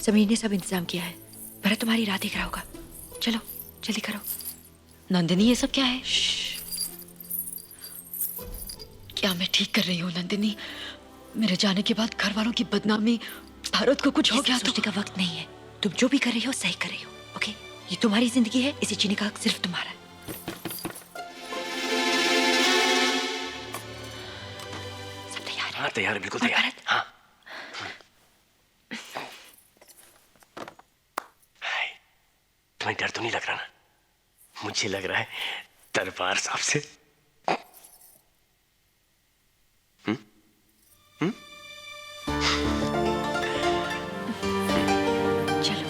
समीर ने सब इंतजाम किया है। भरत तुम्हारी राह देख रहा होगा। चलो जल्दी करो। नंदिनी, ये सब क्या है? क्या मैं ठीक कर रही हूँ नंदिनी? मेरे जाने के बाद घर वालों की बदनामी, भारत को कुछ हो गया तो? सोचने का वक्त नहीं है। तुम जो भी कर रही हो सही कर रही हो। ओके, ये तुम्हारी जिंदगी है, इसे जीने का हक सिर्फ तुम्हारा है। सब तैयार है? हाँ तैयार है, बिल्कुल तैयार है। हाँ। तुम्हें डर तो नहीं लग रहा ना? मुझे लग रहा है दरबार साहब से। चलो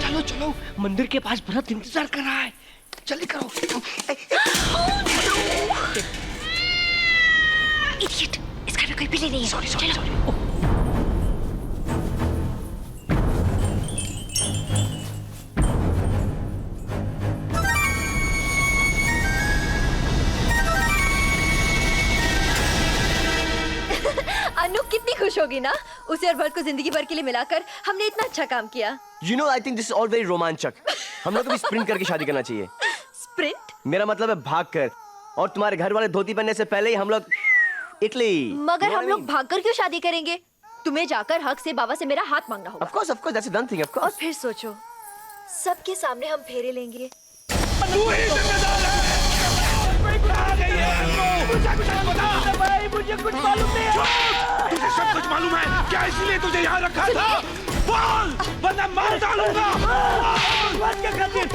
चलो चलो, मंदिर के पास भरत इंतजार कर रहा है। जल्दी करो। इडियट, इस घर में कोई बिल्ली नहीं है। सॉरी सॉरी चलो। सॉरी। अनु कितनी खुश होगी ना, उसे और भरत को जिंदगी भर के लिए मिलाकर हमने इतना अच्छा काम किया। You know, I think this is all very रोमांचक। हम लोग को भी स्प्रिंट करके शादी करना चाहिए। स्प्रिंट? मेरा मतलब है भाग कर, और तुम्हारे घर वाले धोती पहनने से पहले ही हम लोग इटली। मगर हम लोग भागकर क्यों शादी करेंगे? तुम्हें जाकर हक से बाबा से मेरा हाथ मांगना होगा। Of course, that's a done thing, of और course। फिर सोचो, सबके सामने हम फेरे लेंगे। मुझे कुछ मालूम नहीं है। तुझे सब कुछ मालूम है क्या? इसलिए तुझे यहाँ रखा था? बोल, वरना मार डालूंगा। बोल क्या खातिर?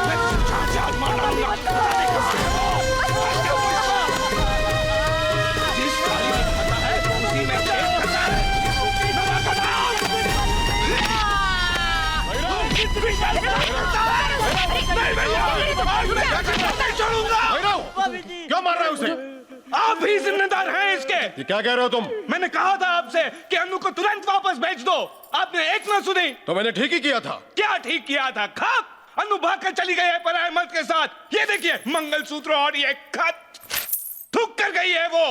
मैं तुझे जान मार डालूंगा। जिस गाड़ी में खाता है उसी में खेत खाता है। नहीं भैया, नहीं छोड़ूंगा। क्यों मार रहे हो उसे? आप भी जिम्मेदार हैं इसके। ये क्या कह रहे हो तुम? मैंने कहा था आपसे कि अनु को तुरंत वापस भेज दो, आपने एक ना सुनी। तो मैंने ठीक ही किया था। क्या ठीक किया था? खत। अनु भागकर चली गई है पराये मर्द के साथ। ये देखिए मंगलसूत्र और ये खत। थूक कर गई है वो,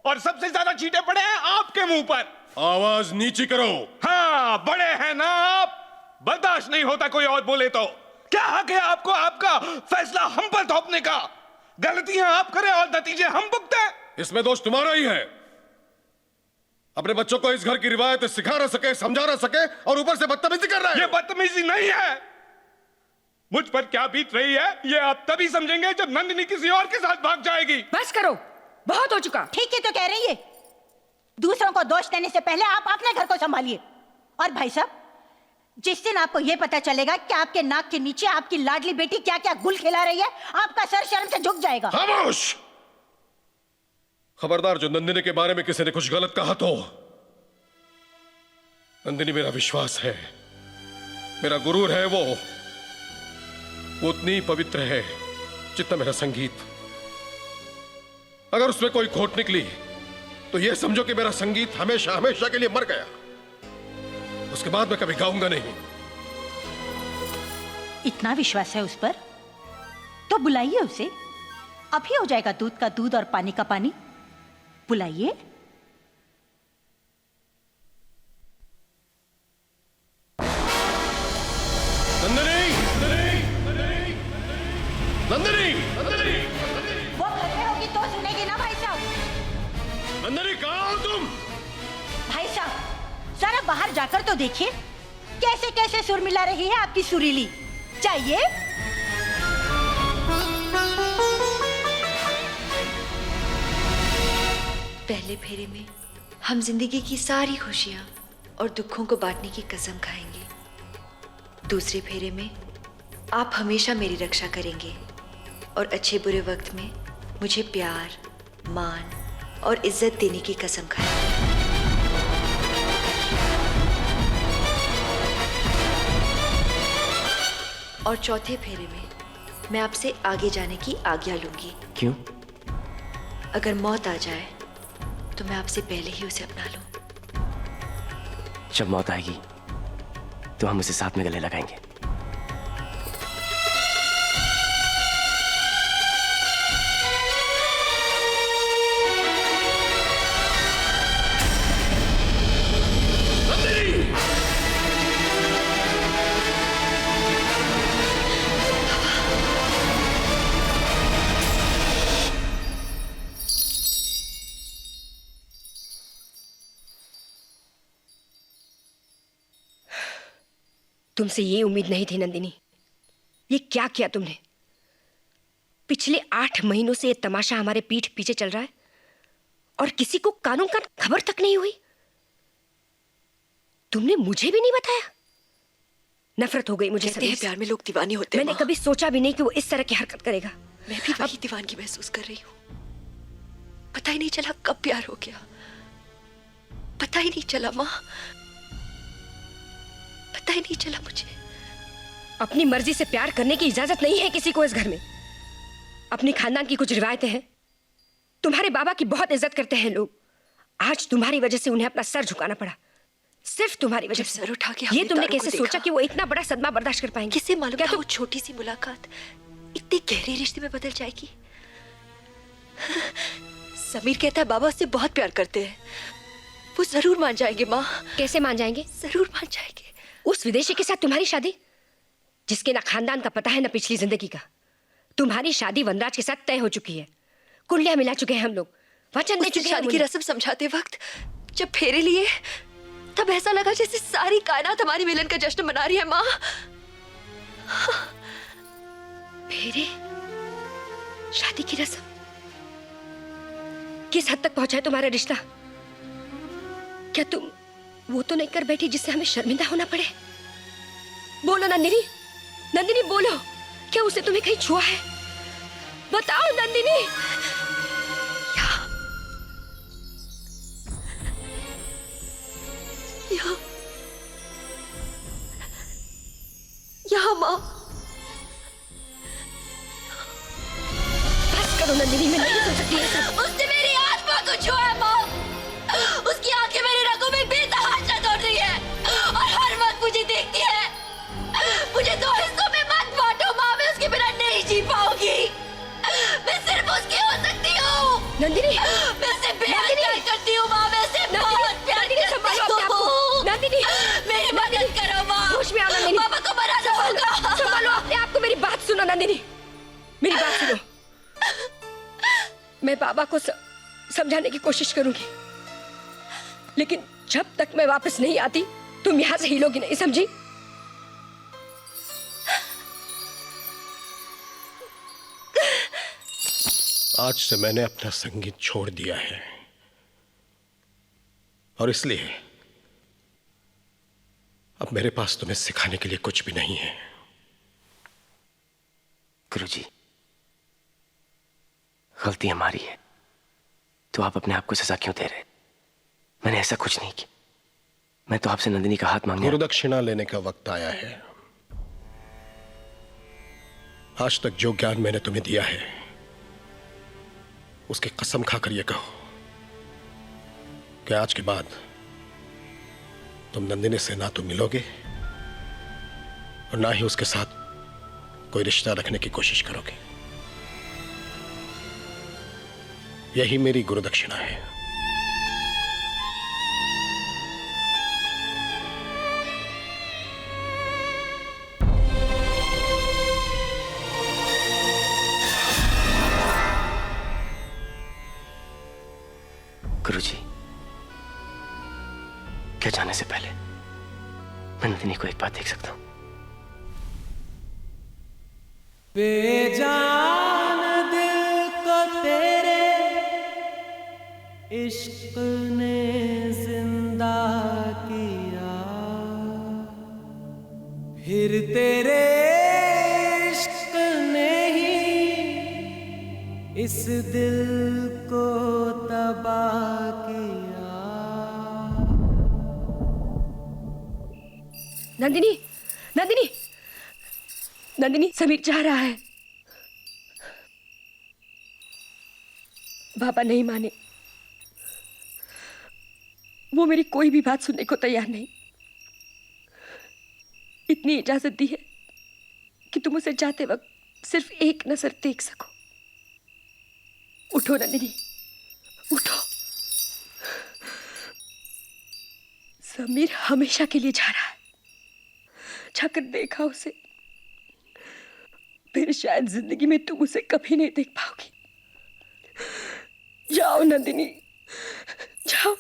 और सबसे ज्यादा चीटे पड़े हैं आपके मुंह पर। आवाज नीची करो। हाँ, बड़े हैं ना आप, बर्दाश्त नहीं होता कोई और बोले तो। क्या हक है आपको आपका फैसला हम पर थोपने का? गलतियां आप करें और नतीजे हम भुगते। इसमें दोष तुम्हारा ही है। अपने बच्चों को इस घर की रिवायत सिखा ना सके, समझा ना सके, और ऊपर से बदतमीजी कर रहे ये हो। बदतमीजी नहीं है। मुझ पर क्या बीत रही है ये आप तभी समझेंगे जब नंदिनी किसी और के साथ भाग जाएगी। बस करो, बहुत हो चुका। ठीक है तो कह रही है, दूसरों को दोष देने से पहले आप अपने घर को संभालिए। और भाई साहब, जिस दिन आपको यह पता चलेगा कि आपके नाक के नीचे आपकी लाडली बेटी क्या क्या गुल खिला रही है, आपका सर शर्म से झुक जाएगा। खामोश! खबरदार, जो नंदिनी के बारे में किसी ने कुछ गलत कहा तो। नंदिनी मेरा विश्वास है, मेरा गुरूर है। वो उतनी पवित्र है जितना मेरा संगीत। अगर उसमें कोई खोट निकली तो यह समझो कि मेरा संगीत हमेशा हमेशा के लिए मर गया। उसके बाद मैं कभी गाऊंगा नहीं। इतना विश्वास है उस पर तो बुलाइए उसे। अभी हो जाएगा दूध का दूध और पानी का पानी। बुलाइए। नंदिनी! नंदिनी! नंदिनी! वो घर में होगी तो सुनेगी ना भाई साहब। नंदिनी, कहाँ हो तुम? भाई साहब, जरा बाहर जाकर तो देखिए कैसे कैसे सुर मिला रही है आपकी सुरीली। चाहिए? पहले फेरे में हम जिंदगी की सारी खुशियां और दुखों को बांटने की कसम खाएंगे। दूसरे फेरे में आप हमेशा मेरी रक्षा करेंगे और अच्छे बुरे वक्त में मुझे प्यार, मान और इज्जत देने की कसम खाएंगे। और चौथे फेरे में मैं आपसे आगे जाने की आज्ञा लूंगी। क्यों? अगर मौत आ जाए तो मैं आपसे पहले ही उसे अपना लूं। जब मौत आएगी तो हम उसे साथ में गले लगाएंगे। तुमसे ये उम्मीद नहीं थी नंदिनी। ये क्या किया तुमने? पिछले 8 महीनों से ये तमाशा हमारे पीठ पीछे चल रहा है और किसी को कानून का खबर तक नहीं हुई। तुमने मुझे भी नहीं बताया। नफरत हो गई मुझे कहते हैं समीर से। प्यार में लोग दीवाने होते हैं मैंने माँ। कभी सोचा भी नहीं कि वो इस तरह की हरकत करेगा। मैं भी वही दीवानगी महसूस कर रही हूँ। पता ही नहीं चला कब प्यार हो गया, पता ही नहीं चला माँ, पता ही नहीं चला मुझे। अपनी मर्जी से प्यार करने की इजाजत नहीं है किसी को इस घर में। अपने खानदान की कुछ रिवायतें हैं। तुम्हारे बाबा की बहुत इज्जत करते हैं लोग। आज तुम्हारी वजह से उन्हें अपना सर झुकाना पड़ा, सिर्फ तुम्हारी वजह जब से। सर उठा के ये हमने तुमने तारों कैसे को सोचा देखा। कि वो इतना बड़ा सदमा बर्दाश्त कर पाएंगे? किसे मालूम क्या था तुम वो छोटी सी मुलाकात इतनी गहरे रिश्ते में बदल जाएगी। समीर कहता है बाबा उससे बहुत प्यार करते हैं। वो जरूर मान जाएंगे माँ, कैसे मान जाएंगे? जरूर मान जाएंगे। उस विदेशी के साथ तुम्हारी शादी, जिसके ना खानदान का पता है ना पिछली जिंदगी का। तुम्हारी शादी वनराज के साथ तय हो चुकी है। कुंडलियां मिला चुके हैं हम लोग, वचन दे उसने चुके हैं शादी की मुझे। रस्म समझाते वक्त जब फेरे लिए तब ऐसा लगा जैसे सारी कायनात हमारी मिलन का जश्न मना रही है माँ। फेरे, शादी की रस्म, किस हद तक पहुंचा है तुम्हारा रिश्ता? क्या तुम वो तो नहीं कर बैठी जिससे हमें शर्मिंदा होना पड़े? बोलो नंदिनी, नंदिनी बोलो, क्या उसे तुम्हें कहीं छुआ है? बताओ नंदिनी। यहाँ यहाँ माँ। बस करो नंदिनी, मैं नहीं सुन सकती ये सब। उसने मेरी आत्मा को छुआ है माँ। उसकी आंखें मेरे रगों में बेतहाशा दौड़ रही है और हर वक्त मुझे देखती है। मुझे 2 हिस्सों में मत बांटो माँ, मैं उसके बिना नहीं जी पाऊंगी। मैं सिर्फ उसकी हो सकती हूँ। नंदिनी, मैं उसे बेहद प्यार करती हूँ माँ, मैं उसे बहुत प्यार करती हूँ। नंदिनी, मेरी मदद करो माँ। होश में आओ नंदिनी। पापा को मनाना होगा। संभालो अपने आप को। मेरी बात सुनो नंदिनी, मेरी बात सुनो। मैं बाबा को समझाने की कोशिश करूंगी, लेकिन जब तक मैं वापस नहीं आती तुम यहां से हिलोगी नहीं, समझी? आज से मैंने अपना संगीत छोड़ दिया है और इसलिए अब मेरे पास तुम्हें सिखाने के लिए कुछ भी नहीं है। गुरुजी, गलती हमारी है तो आप अपने आप को सजा क्यों दे रहे? मैंने ऐसा कुछ नहीं किया। मैं तो आपसे नंदिनी का हाथ मांगने गुरुदक्षिणा लेने का वक्त आया है। आज तक जो ज्ञान मैंने तुम्हें दिया है उसकी कसम खाकर यह कहो कि आज के बाद तुम नंदिनी से ना तो मिलोगे और ना ही उसके साथ कोई रिश्ता रखने की कोशिश करोगे। यही मेरी गुरुदक्षिणा है। गुरुजी, क्या जाने से पहले मैं नंदिनी को एक बात देख सकता हूं? बेजान दिल को तेरे इश्क ने जिंदा किया, फिर तेरे इश्क ने ही इस दिल को तबाह किया। नंदिनी, नंदिनी, नंदिनी, समीर जा रहा है। बाबा नहीं माने, वो मेरी कोई भी बात सुनने को तैयार नहीं। इतनी इजाजत दी है कि तुम उसे जाते वक्त सिर्फ एक नजर देख सको। उठो नंदिनी, उठो। समीर हमेशा के लिए जा रहा है। जाकर देखा उसे, फिर शायद जिंदगी में तुम उसे कभी नहीं देख पाओगी। जाओ नंदिनी, जाओ।